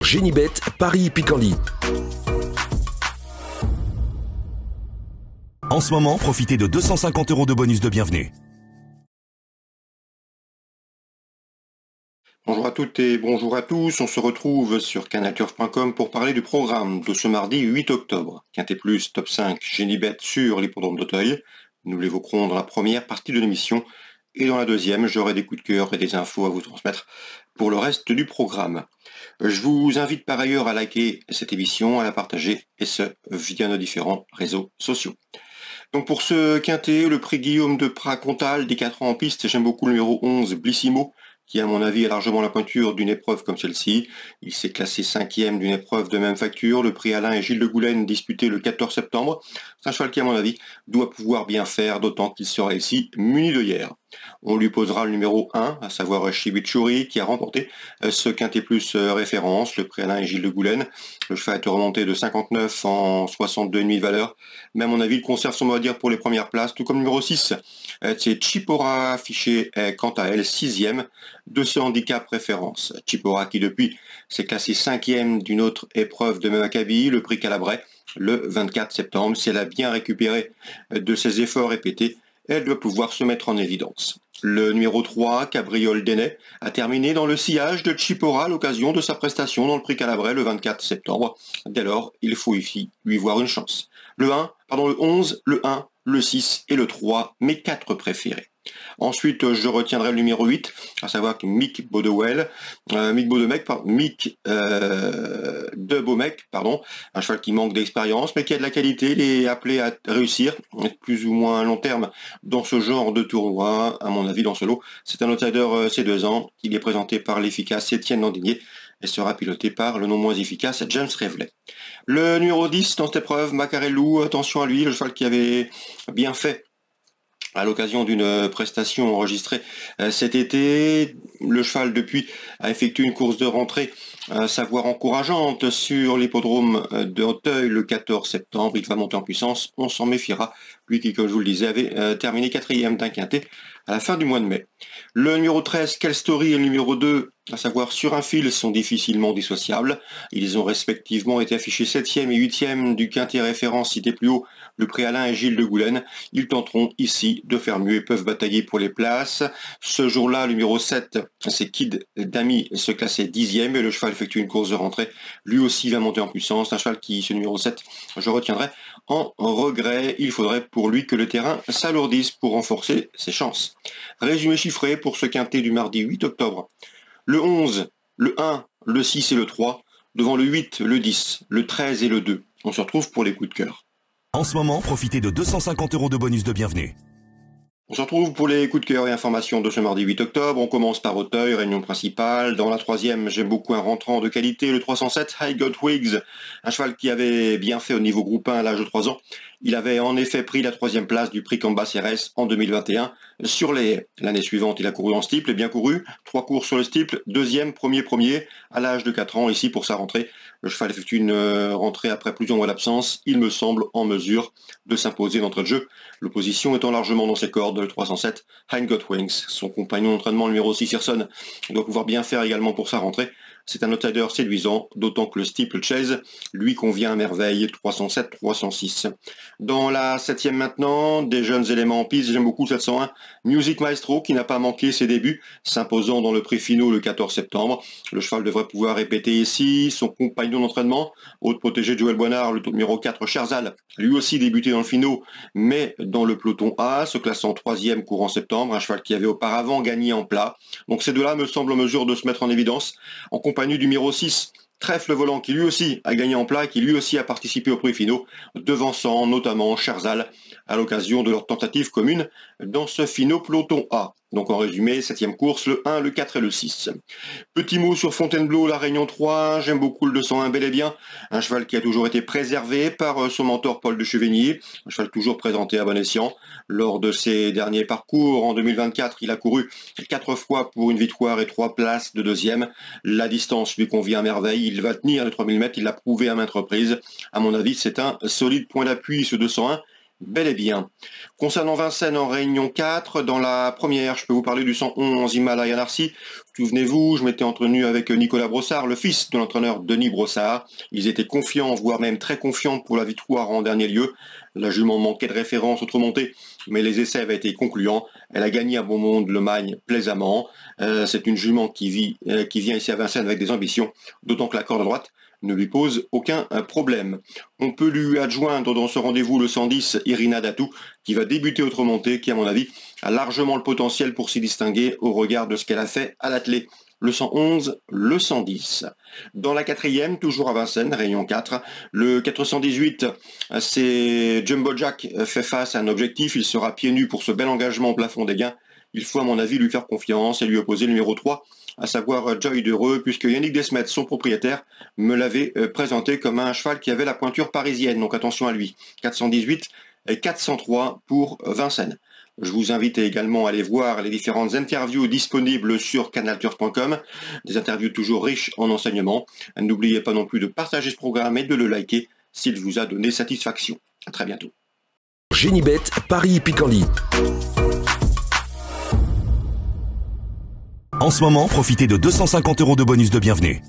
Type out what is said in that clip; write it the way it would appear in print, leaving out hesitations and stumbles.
Génibet, Paris-Picardie. En ce moment, profitez de 250 € de bonus de bienvenue. Bonjour à toutes et bonjour à tous, on se retrouve sur canalturf.com pour parler du programme de ce mardi 8 octobre. Quintet Plus, top 5, Génibet sur l'hippodrome d'Auteuil. Nous l'évoquerons dans la première partie de l'émission et dans la deuxième, j'aurai des coups de cœur et des infos à vous transmettre pour le reste du programme. Je vous invite par ailleurs à liker cette émission, à la partager et ce via nos différents réseaux sociaux. Donc pour ce quintet, le prix Guillaume de Prat-Comtal des 4 ans en piste, j'aime beaucoup le numéro 11, Blissimo, qui à mon avis a largement la pointure d'une épreuve comme celle-ci. Il s'est classé 5e d'une épreuve de même facture, le prix Alain et Gilles de Goulaine disputé le 14 septembre. C'est un cheval qui à mon avis doit pouvoir bien faire, d'autant qu'il sera ici muni de hier. On lui posera le numéro 1, à savoir Chibichuri, qui a remporté ce quintet plus référence, le prix Alain et Gilles de Goulaine. Le cheval est remonté de 59 en 62,5 de valeur, mais à mon avis il conserve son mot à dire pour les premières places, tout comme le numéro 6. C'est Chipora, affiché quant à elle 6e de ce handicap référence. Chipora qui depuis s'est classé 5e d'une autre épreuve de même acabit, le prix Calabrais, le 24 septembre. Si elle a bien récupéré de ses efforts répétés, elle doit pouvoir se mettre en évidence. Le numéro 3, Cabriole Denay, a terminé dans le sillage de Chipora à l'occasion de sa prestation dans le prix Calabrais le 24 septembre. Dès lors, il faut ici lui voir une chance. Le 11, le 1, le 6 et le 3, mes 4 préférés. Ensuite, je retiendrai le numéro 8, à savoir Mick Bodewell, Mick de Beaumec, un cheval qui manque d'expérience, mais qui a de la qualité, il est appelé à réussir, plus ou moins à long terme, dans ce genre de tournoi, à mon avis, dans ce lot. C'est un outsider C2 ans, il est présenté par l'efficace Étienne Landinier, et sera piloté par le non moins efficace James Revelet. Le numéro 10 dans cette épreuve, Macarellou, attention à lui, le cheval qui avait bien fait à l'occasion d'une prestation enregistrée cet été. Le cheval depuis a effectué une course de rentrée savoir encourageante sur l'hippodrome de Auteuil le 14 septembre. Il va monter en puissance, on s'en méfiera. Lui qui, comme je vous le disais, avait terminé 4e d'un quintet à la fin du mois de mai. Le numéro 13, Quelle Story, et le numéro 2, à savoir Sur un fil, sont difficilement dissociables. Ils ont respectivement été affichés 7e et 8e du quintet référence cité plus haut, le prix Alain et Gilles de Goulaine. Ils tenteront ici de faire mieux et peuvent batailler pour les places. Ce jour-là, le numéro 7, c'est Kid Dami, se classait 10e et le cheval effectue une course de rentrée. Lui aussi va monter en puissance. Un cheval qui, ce numéro 7, je retiendrai en regret. Il faudrait pour lui que le terrain s'alourdisse pour renforcer ses chances. Résumé chiffré pour ce quintet du mardi 8 octobre. Le 11, le 1, le 6 et le 3, devant le 8, le 10, le 13 et le 2. On se retrouve pour les coups de cœur. En ce moment, profitez de 250 € de bonus de bienvenue. On se retrouve pour les coups de cœur et informations de ce mardi 8 octobre. On commence par Auteuil, réunion principale. Dans la 3e, j'aime beaucoup un rentrant de qualité, le 307, High God Wiggs, un cheval qui avait bien fait au niveau groupe 1 à l'âge de 3 ans. Il avait en effet pris la 3e place du prix Cambacérès en 2021 sur les haies. L'année suivante, il a couru en steeple et bien couru. 3 courses sur le steeple, 2e, premier, à l'âge de 4 ans, ici pour sa rentrée. Le cheval effectue une rentrée après plusieurs mois d'absence. Il me semble en mesure de s'imposer d'entrée de jeu. L'opposition étant largement dans ses cordes, le 307, Hein Got Wings. Son compagnon d'entraînement, le numéro 6, Searson, doit pouvoir bien faire également pour sa rentrée. C'est un outsider séduisant, d'autant que le steeple chase lui convient à merveille, 307-306. Dans la 7e maintenant, des jeunes éléments en piste, j'aime beaucoup 701, Music Maestro, qui n'a pas manqué ses débuts, s'imposant dans le prix finaux le 14 septembre. Le cheval devrait pouvoir répéter ici. Son compagnon d'entraînement, haute protégé de Joël Boinard, le numéro 4, Cherzal, lui aussi débuté dans le finaux, mais dans le peloton A, se classant 3e courant septembre, un cheval qui avait auparavant gagné en plat. Donc ces deux-là me semblent en mesure de se mettre en évidence, en compagnie du numéro 6, Trèfle Volant, qui lui aussi a gagné en plat, qui lui aussi a participé aux prix finaux, devançant notamment Cherzal à l'occasion de leur tentative commune dans ce finaux peloton A. Donc en résumé, 7e course, le 1, le 4 et le 6. Petit mot sur Fontainebleau, la Réunion 3, j'aime beaucoup le 201 bel et bien, un cheval qui a toujours été préservé par son mentor Paul de Chevigny, un cheval toujours présenté à bon escient. Lors de ses derniers parcours, en 2024, il a couru 4 fois pour une victoire et 3 places de 2e. La distance lui convient à merveille, il va tenir les 3000 mètres, il l'a prouvé à maintes reprises. À mon avis, c'est un solide point d'appui ce 201, bel et bien. Concernant Vincennes en Réunion 4, dans la première, je peux vous parler du 111 Himalaya Narcy. Souvenez-vous, je m'étais entretenu avec Nicolas Brossard, le fils de l'entraîneur Denis Brossard. Ils étaient confiants, voire même très confiants pour la victoire en dernier lieu. La jument manquait de référence autre montée, mais les essais avaient été concluants. Elle a gagné à Beaumont le Magne plaisamment. C'est une jument qui vient ici à Vincennes avec des ambitions, d'autant que la corde droite ne lui pose aucun problème. On peut lui adjoindre dans ce rendez-vous le 110 Irina Datou, qui va débuter autre montée, qui à mon avis a largement le potentiel pour s'y distinguer au regard de ce qu'elle a fait à l'attelé. Le 111, le 110. Dans la quatrième, toujours à Vincennes, Réunion 4, le 418, c'est Jumbo Jack fait face à un objectif, il sera pieds nus pour ce bel engagement au plafond des gains. Il faut à mon avis lui faire confiance et lui opposer le numéro 3, à savoir Joy Dereux, puisque Yannick Desmet, son propriétaire, me l'avait présenté comme un cheval qui avait la pointure parisienne, donc attention à lui. 418 et 403 pour Vincennes. Je vous invite également à aller voir les différentes interviews disponibles sur canalturf.com, des interviews toujours riches en enseignements. N'oubliez pas non plus de partager ce programme et de le liker s'il vous a donné satisfaction. À très bientôt. Génibet, Paris Picardie. En ce moment, profitez de 250 € de bonus de bienvenue.